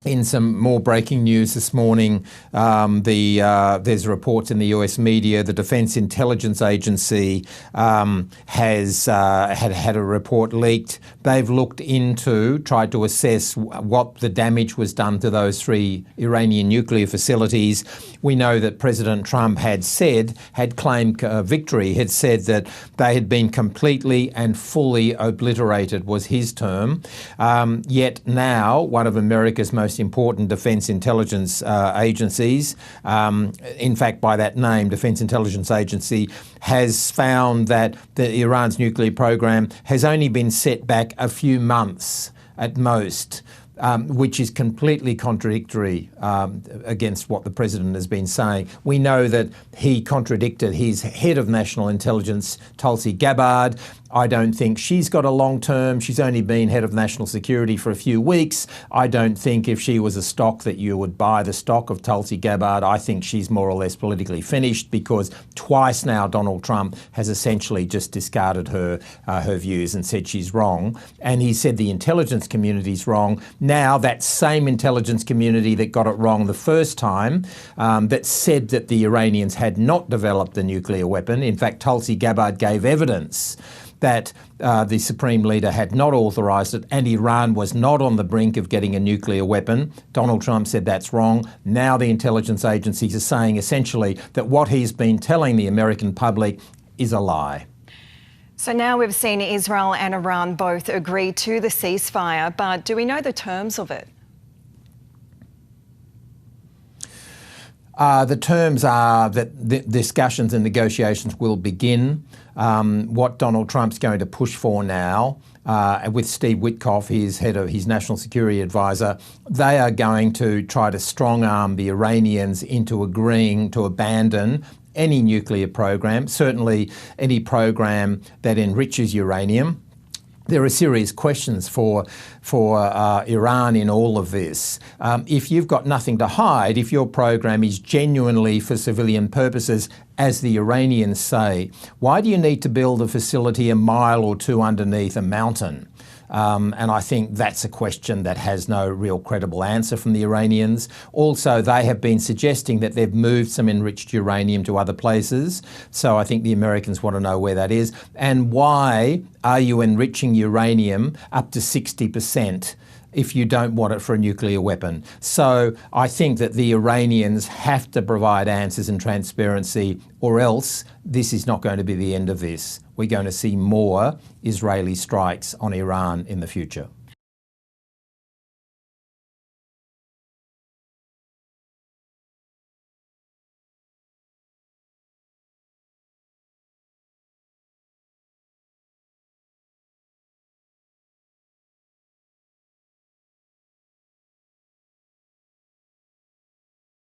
In some more breaking news this morning, there's reports in the US media. The Defense Intelligence Agency has had a report leaked. They've looked into, tried to assess what the damage was done to those 3 Iranian nuclear facilities. We know that President Trump had claimed victory, had said that they had been completely and fully obliterated, was his term. Yet now, one of America's most important defence intelligence agencies, in fact by that name, Defence Intelligence Agency, has found that Iran's nuclear program has only been set back a few months at most. Which is completely contradictory against what the president has been saying. We know that he contradicted his head of national intelligence, Tulsi Gabbard. I don't think she's got a long term. She's only been head of national security for a few weeks. I don't think if she was a stock that you would buy the stock of Tulsi Gabbard. I think she's more or less politically finished because twice now Donald Trump has essentially just discarded her views and said she's wrong. And he said the intelligence community's wrong. Now that same intelligence community that got it wrong the first time, that said that the Iranians had not developed a nuclear weapon. In fact, Tulsi Gabbard gave evidence that the Supreme Leader had not authorised it and Iran was not on the brink of getting a nuclear weapon. Donald Trump said that's wrong. Now the intelligence agencies are saying essentially that what he's been telling the American public is a lie. So now we've seen Israel and Iran both agree to the ceasefire, but do we know the terms of it? The terms are that the discussions and negotiations will begin. What Donald Trump's going to push for now, with Steve Witkoff, his national security advisor, they are going to try to strong-arm the Iranians into agreeing to abandon any nuclear program, certainly any program that enriches uranium. There are serious questions for Iran in all of this. If you've got nothing to hide, if your program is genuinely for civilian purposes, as the Iranians say, why do you need to build a facility a mile or 2 underneath a mountain? And I think that's a question that has no real credible answer from the Iranians. Also, they have been suggesting that they've moved some enriched uranium to other places. So I think the Americans want to know where that is. And why are you enriching uranium up to 60% if you don't want it for a nuclear weapon? So I think that the Iranians have to provide answers and transparency, or else this is not going to be the end of this. We're going to see more Israeli strikes on Iran in the future.